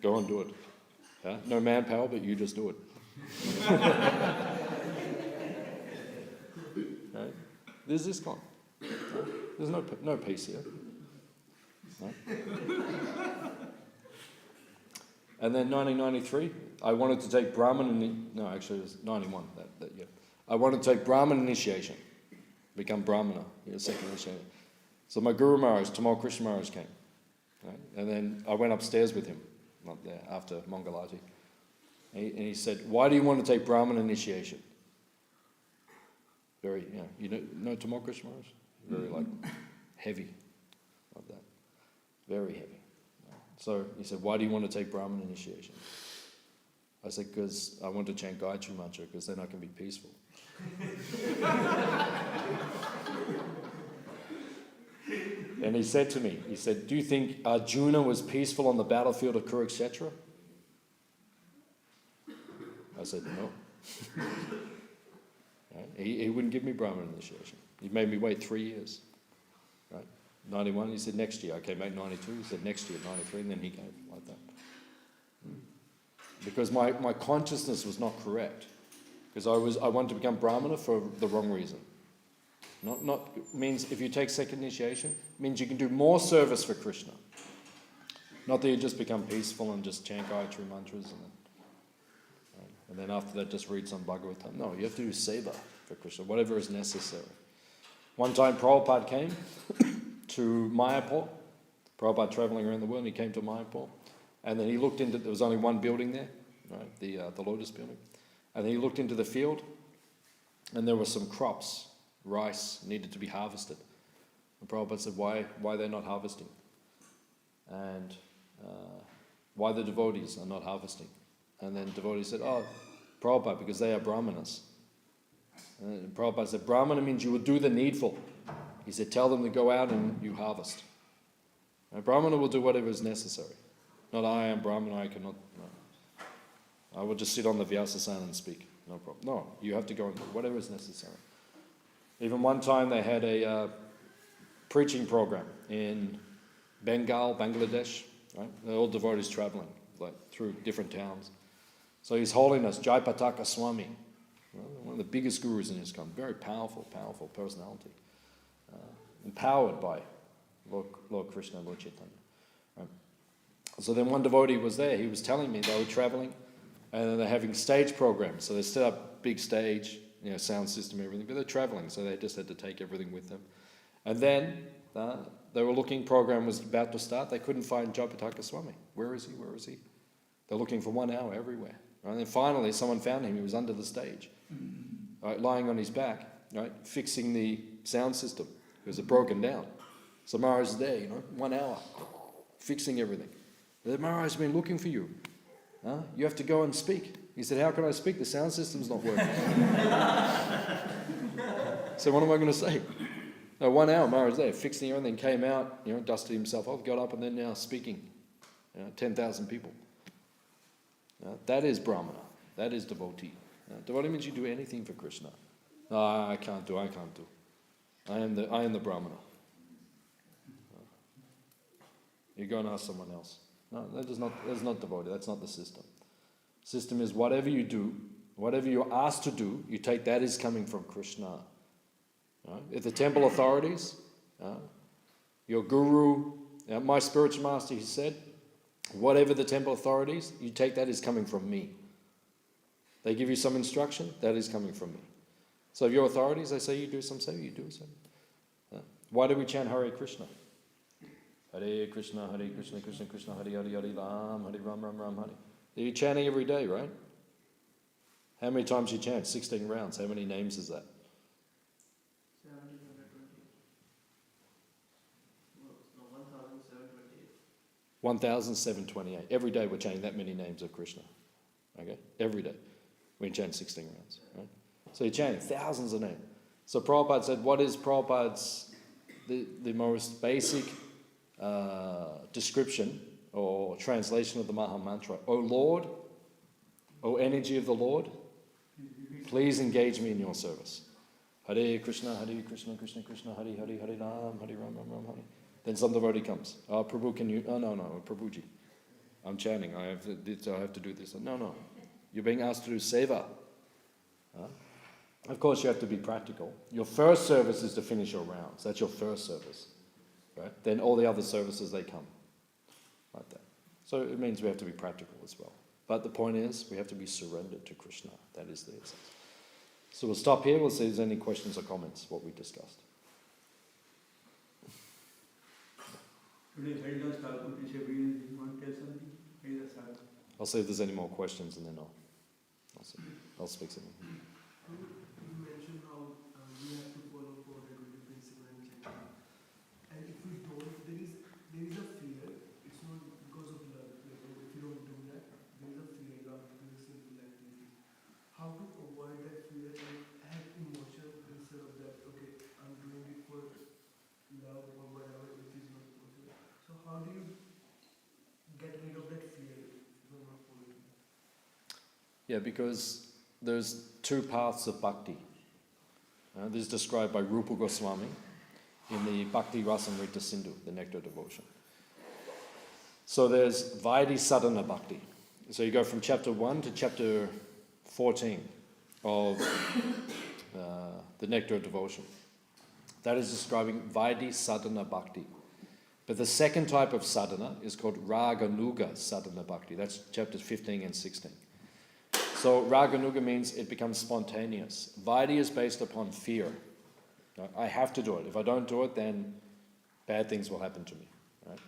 [SPEAKER 1] Go and do it. No manpower, but you just do it. Right? There's this kind. There's no peace here. Right? And then 1993, I wanted to take Brahmin, no, actually it was 91, yeah. I wanted to take Brahmin initiation, become Brahmana, second initiation. So my Guru Maharaj, Tamal Krishna Maharaj came. Right? And then I went upstairs with him, up there, after Mangalati. And he said, why do you want to take Brahmin initiation? Very, you know Tamal Krishna Maharaj? Very like heavy, like that. Very heavy. So he said, why do you want to take Brahmin initiation? I said, because I want to chant Gayatri Mantra, because then I can be peaceful. And he said to me, do you think Arjuna was peaceful on the battlefield of Kurukshetra? I said, no. Right? He wouldn't give me Brahmin initiation. He made me wait 3 years. Right? 91, he said next year. I came back 92, he said next year, 93, and then he came like that. Because my consciousness was not correct. Because I wanted to become Brahmana for the wrong reason. Not means if you take second initiation, means you can do more service for Krishna. Not that you just become peaceful and just chant Gayatri mantras and then after that just read some Bhagavatam. No, you have to do seva for Krishna, whatever is necessary. One time Prabhupada came to Mayapur. Prabhupada traveling around the world, and he came to Mayapur. And then he looked into, there was only one building there, right, the Lotus building. And then he looked into the field, and there were some crops, rice, needed to be harvested. And Prabhupada said, why they're not harvesting? And why the devotees are not harvesting? And then devotees said, oh, Prabhupada, because they are Brahmanas. And Prabhupada said, Brahmana means you will do the needful. He said, tell them to go out and you harvest. And Brahmana will do whatever is necessary. Not I am Brahmana, I cannot, no. I will just sit on the Vyasasana and speak, no problem. No, you have to go and do whatever is necessary. Even one time they had a preaching program in Bengal, Bangladesh, right? They're all devotees traveling, like through different towns. So His Holiness Jayapataka Swami, one of the biggest gurus in his country, very powerful personality, empowered by Lord Krishna, Lord Chaitanya. Right? So then one devotee was there, he was telling me they were traveling and they're having stage programs. So they set up big stage, sound system, everything, but they're traveling, so they just had to take everything with them. And then they were looking, program was about to start, they couldn't find Jayapataka Swami. Where is he? They're looking for 1 hour everywhere. Right? And then finally someone found him, he was under the stage, right, lying on his back, right, fixing the sound system. It was broken down. So Maharaj is there, 1 hour, fixing everything. The Maharaj has been looking for you. You have to go and speak. He said, how can I speak? The sound system's not working. So what am I going to say? No, 1 hour, Maharaj there, fixing everything, came out, dusted himself off, got up, and then now speaking. 10,000 people. That is Brahmana. That is devotee. Devotee means you do anything for Krishna. No, I can't do. I am the Brahmana. You go and ask someone else. No, that is not devotee. That's not the system. System is whatever you do, whatever you're asked to do, you take that is coming from Krishna. If the temple authorities, your guru, my spiritual master, he said, whatever the temple authorities, you take that is coming from me. They give you some instruction, that is coming from me. So if your authorities, they say you do some, say you do some. Why do we chant Hare Krishna? Hare Krishna, Krishna Krishna, Hare Hare, Hare Ram, Hare Ram, Ram Ram, Hare. You're chanting every day, right? How many times you chant? 16 rounds. How many names is that? 1,728. Every day we're chanting that many names of Krishna. Okay? Every day. We chant 16 rounds. Right? So you're chanting thousands of names. So Prabhupada said, what is Prabhupada's the most basic description or translation of the Maha Mantra? O Lord, O energy of the Lord, please engage me in your service. Hare Krishna, Krishna Krishna, Hare Hare, Hare Ram, Hare Ram, Ram Ram, Hare. Then some devotee comes. Oh, Prabhu, can you? Oh, no, Prabhuji. I'm chanting. I have to do this. No. You're being asked to do seva. Of course, you have to be practical. Your first service is to finish your rounds. That's your first service. Right? Then all the other services, they come. Like that. So it means we have to be practical as well. But the point is, we have to be surrendered to Krishna. That is the essence. So we'll stop here. We'll see if there's any questions or comments, what we discussed.
[SPEAKER 3] Today, Haridas Thakur Keshava, you want to tell something? Haridas Thakur.
[SPEAKER 1] I'll see if there's any more questions and then I'll speak something.
[SPEAKER 4] You mentioned how we have to follow for the principle and chanting. And if we don't, there is a fear. It's not because of love. Like, if you don't do that, there is a fear of doing simple activities. How to avoid that fear and have emotion instead of that? Okay, I'm doing it for love or whatever, which is not possible. So how do you get rid of that fear if you're not following?
[SPEAKER 1] Yeah, because there's two paths of bhakti. This is described by Rupa Goswami in the Bhakti Rasamrita Sindhu, the Nectar Devotion. So there's Vaidhi Sadhana Bhakti. So you go from chapter 1 to chapter 14 of the Nectar Devotion. That is describing Vaidhi Sadhana Bhakti. But the second type of sadhana is called Raganuga Sadhana Bhakti. That's chapters 15 and 16. So Raganuga means it becomes spontaneous. Vaidhi is based upon fear. I have to do it. If I don't do it, then bad things will happen to me. Right?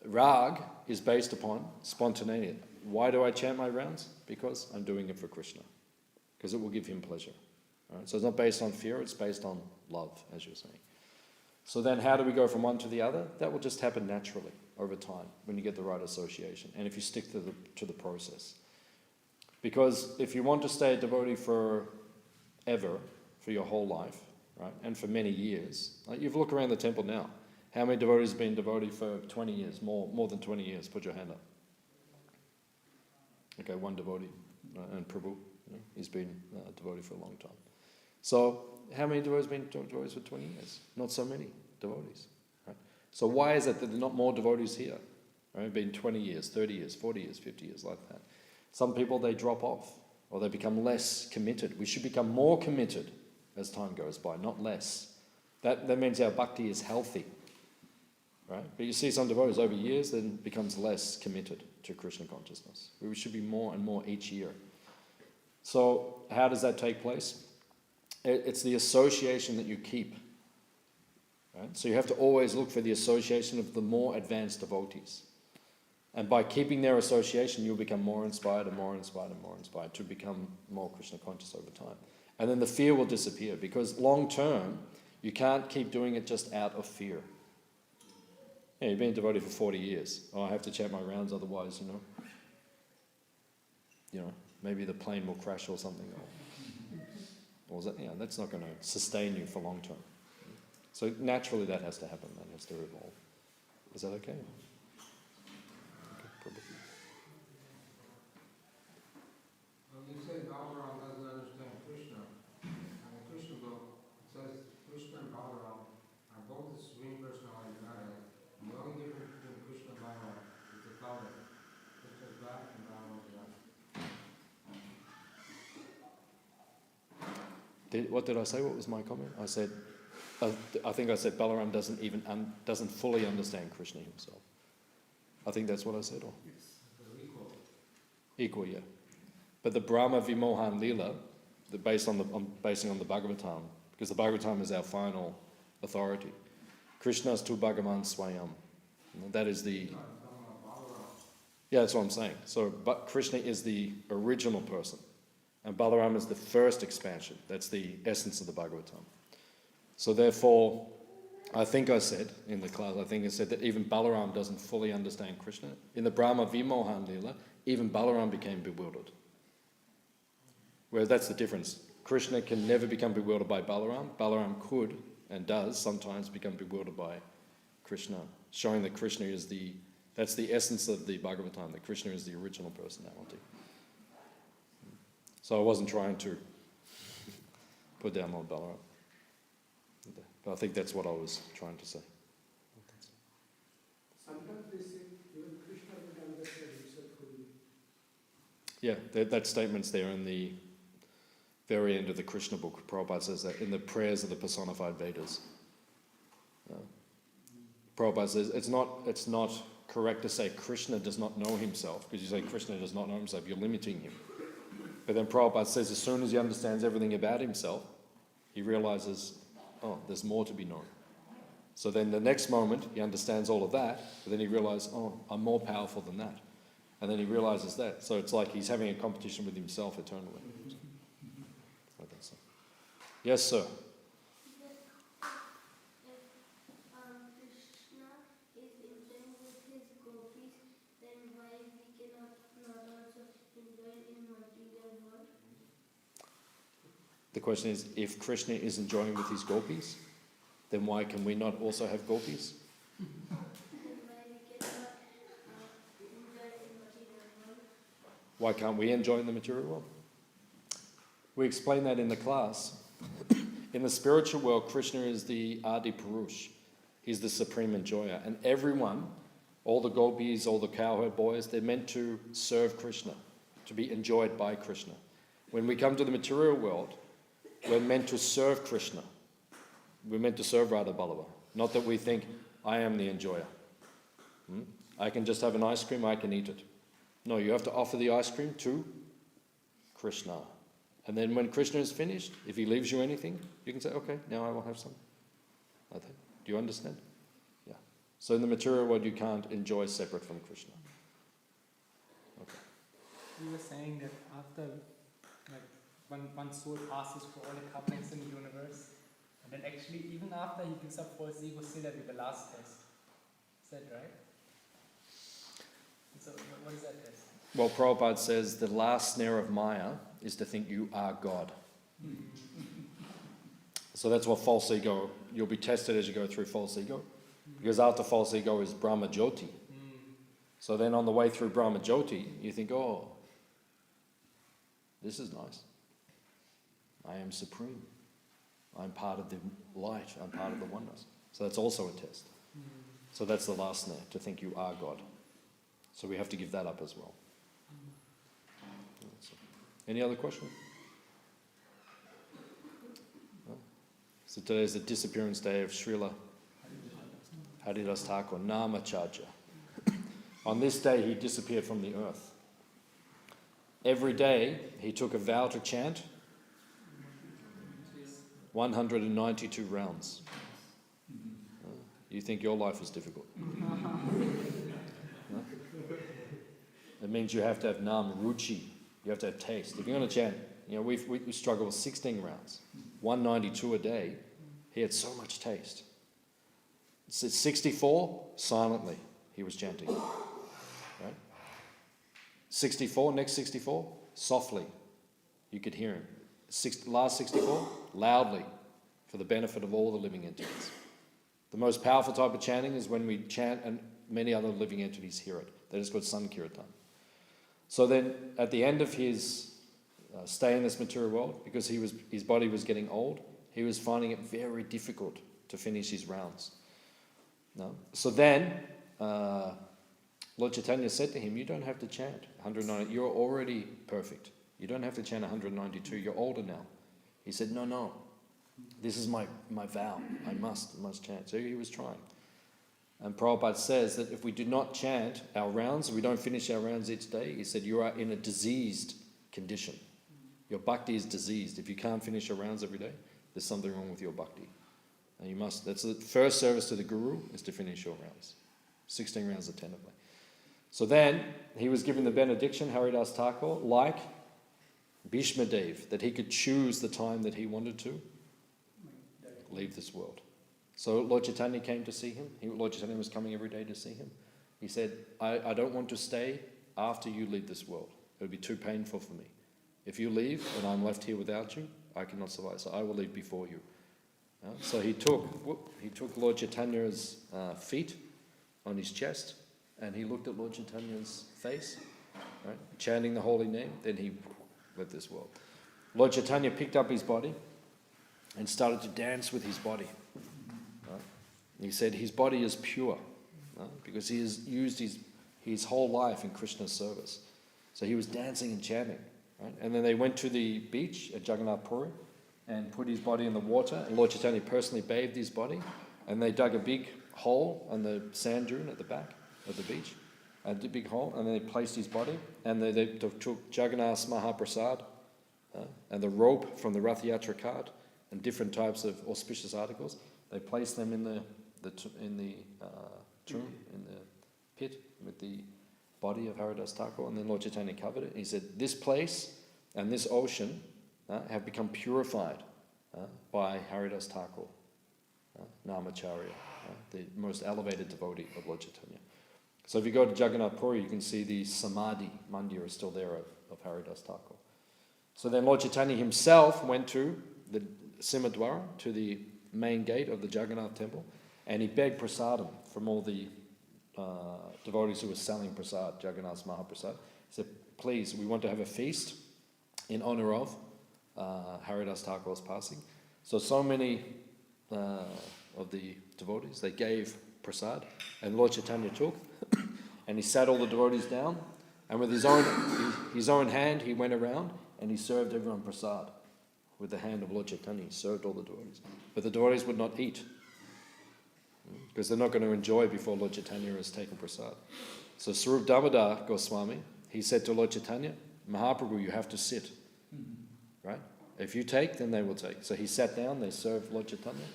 [SPEAKER 1] Rag is based upon spontaneity. Why do I chant my rounds? Because I'm doing it for Krishna. Because it will give him pleasure. Right? So it's not based on fear, it's based on love, as you're saying. So then how do we go from one to the other? That will just happen naturally over time when you get the right association and if you stick to the process. Because if you want to stay a devotee forever, for your whole life, right, and for many years, like you've looked around the temple now, how many devotees have been devotee for 20 years, more than 20 years? Put your hand up. Okay, one devotee, and Prabhu, he's been a devotee for a long time. So how many devotees have been devotees for 20 years? Not so many devotees. Right? So why is it that there are not more devotees here? Right? Been 20 years, 30 years, 40 years, 50 years, like that. Some people, they drop off or they become less committed. We should become more committed as time goes by, not less. That means our bhakti is healthy. Right? But you see some devotees over years then becomes less committed to Krishna consciousness. We should be more and more each year. So how does that take place? It's the association that you keep. Right? So you have to always look for the association of the more advanced devotees. And by keeping their association, you'll become more inspired and more inspired and more inspired to become more Krishna conscious over time. And then the fear will disappear because long term, you can't keep doing it just out of fear. Yeah, you've been devotee for 40 years. Oh, I have to chant my rounds, otherwise, maybe the plane will crash or something. Or is that, that's not going to sustain you for long term. So naturally that has to happen, that has to evolve. Is that okay?
[SPEAKER 5] You say Balaram doesn't understand Krishna. In the Krishna book, it says Krishna and Balaram are both the Supreme Personality of Godhead. The only difference between Krishna and Balaram is the cloud. Krishna's black and Balaram's white.
[SPEAKER 1] What did I say? What was my comment? I said, I think I said Balaram doesn't fully understand Krishna himself. I think that's what I said. Or?
[SPEAKER 5] Yes. They're equal.
[SPEAKER 1] Equal, yeah. But the Brahma Vimohan Lila, basing on the Bhagavatam, because the Bhagavatam is our final authority. Krishna's tu Bhagavan Swayam. That is the... Yeah, that's what I'm saying. So but Krishna is the original person. And Balaram is the first expansion. That's the essence of the Bhagavatam. So therefore, I think I said in the class, that even Balaram doesn't fully understand Krishna. In the Brahma Vimohan Lila, even Balaram became bewildered. Whereas that's the difference. Krishna can never become bewildered by Balaram. Balaram could and does sometimes become bewildered by Krishna, showing that Krishna is that's the essence of the Bhagavatam, that Krishna is the original personality. So I wasn't trying to put down on Balaram. But I think that's what I was trying to say.
[SPEAKER 4] Sometimes they say even Krishna would understand himself fully.
[SPEAKER 1] Yeah, that statement's there in the very end of the Krishna book. Prabhupada says that in the prayers of the personified Vedas. Prabhupada says it's not correct to say Krishna does not know himself, because you say Krishna does not know himself, you're limiting him. But then Prabhupada says as soon as he understands everything about himself, he realizes, oh, there's more to be known. So then the next moment, he understands all of that, but then he realizes, oh, I'm more powerful than that. And then he realizes that. So it's like he's having a competition with himself eternally. I think so. Yes, sir.
[SPEAKER 6] Krishna is enjoying with his gopis, then why we cannot not also enjoy in material world?
[SPEAKER 1] The question is, if Krishna is enjoying with his gopis, then why can we not also have gopis?
[SPEAKER 6] Then why we cannot enjoy in material world?
[SPEAKER 1] Why can't we enjoy in the material world? We explained that in the class. In the spiritual world, Krishna is the Adi Purush. He's the supreme enjoyer. And everyone, all the gopis, all the cowherd boys, they're meant to serve Krishna, to be enjoyed by Krishna. When we come to the material world, we're meant to serve Krishna. We're meant to serve Radha Ballabha. Not that we think, I am the enjoyer. I can just have an ice cream, I can eat it. No, you have to offer the ice cream to Krishna. And then when Krishna is finished, if he leaves you anything, you can say, okay, now I will have some. I think. Do you understand? Yeah. So in the material world, you can't enjoy separate from Krishna. Okay.
[SPEAKER 7] You were saying that after, like, one soul passes through all the couplings in the universe, and then actually, even after he gives up false ego, still there will be the last test. Is that right? So, what is that test?
[SPEAKER 1] Well, Prabhupada says the last snare of Maya is to think you are God. So that's what false ego, you'll be tested as you go through false ego. Because after false ego is Brahma Jyoti. So then on the way through Brahma Jyoti, you think, oh, this is nice. I am supreme. I'm part of the light. I'm part of the oneness. So that's also a test. So that's the last snare, to think you are God. So we have to give that up as well. Any other questions? No? So today is the disappearance day of Srila Haridas Thakur, Namacharya. On this day he disappeared from the earth. Every day he took a vow to chant 192 rounds. You think your life is difficult? No? It means you have to have nam ruchi. You have to have taste. If you're going to chant, we struggle with 16 rounds. 192 a day, he had so much taste. It's 64, silently, he was chanting. Right? 64, next 64, softly. You could hear him. Last 64, loudly, for the benefit of all the living entities. The most powerful type of chanting is when we chant and many other living entities hear it. That is called Sankirtan. So then, at the end of his stay in this material world, because his body was getting old, he was finding it very difficult to finish his rounds. No? So then, Lord Chaitanya said to him, you don't have to chant 190, you're already perfect. You don't have to chant 192, you're older now. He said, no, this is my vow, I must chant. So he was trying. And Prabhupada says that if we do not chant our rounds, we don't finish our rounds each day, he said you are in a diseased condition. Your bhakti is diseased. If you can't finish your rounds every day, there's something wrong with your bhakti. And you must, that's the first service to the Guru, is to finish your rounds. 16 rounds attentively. So then, he was given the benediction, Haridas Thakur, like Bhishma Dev, that he could choose the time that he wanted to leave this world. So Lord Chaitanya came to see him. Lord Chaitanya was coming every day to see him. He said, I don't want to stay after you leave this world. It would be too painful for me. If you leave and I'm left here without you, I cannot survive. So I will leave before you. So he took Lord Chaitanya's feet on his chest, and he looked at Lord Chaitanya's face, right, chanting the holy name. Then he left this world. Lord Chaitanya picked up his body and started to dance with his body. He said his body is pure, because he has used his whole life in Krishna's service. So he was dancing and chanting. Right? And then they went to the beach at Jagannath Puri and put his body in the water. And Lord Chaitanya personally bathed his body. And they dug a big hole on the sand dune at the back. at the beach, a big hole, and then they placed his body, and they took Jagannath Mahaprasad and the rope from the Rath Yatra cart and different types of auspicious articles. They placed them in the tomb, in the pit with the body of Haridas Thakur, and then Lord Chaitanya covered it. He said, this place and this ocean have become purified by Haridas Thakur, Namacharya, the most elevated devotee of Lord Chaitanya. So if you go to Jagannath Puri, you can see the Samadhi Mandir is still there of Haridas Thakur. So then Lord Chaitanya himself went to the Simhadwara, to the main gate of the Jagannath temple, and he begged prasadam from all the devotees who were selling prasad, Jagannath Mahaprasad. He said, please, we want to have a feast in honor of Haridas Thakur's passing. So many of the devotees, they gave prasad, and Lord Chaitanya took, and he sat all the devotees down, and with his own hand, he went around and he served everyone prasad. With the hand of Lord Chaitanya, he served all the devotees. But the devotees would not eat, because they're not going to enjoy before Lord Chaitanya has taken prasad. So Swarup Damodar Goswami, he said to Lord Chaitanya, Mahaprabhu, you have to sit. Right? If you take, then they will take. So he sat down, they served Lord Chaitanya.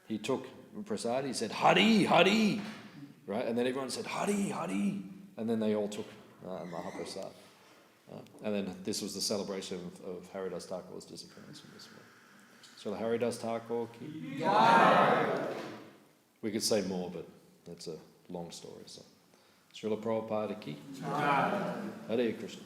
[SPEAKER 1] He took prasad, he said, Hari, Hari. Right? And then everyone said, Hari, Hari. And then they all took Mahaprasad. And then this was the celebration of Haridas Thakur's disappearance from this world. So Haridas Thakur ki. We could say more, but that's a long story. So, Srila Prabhupada ki. Hare Krishna.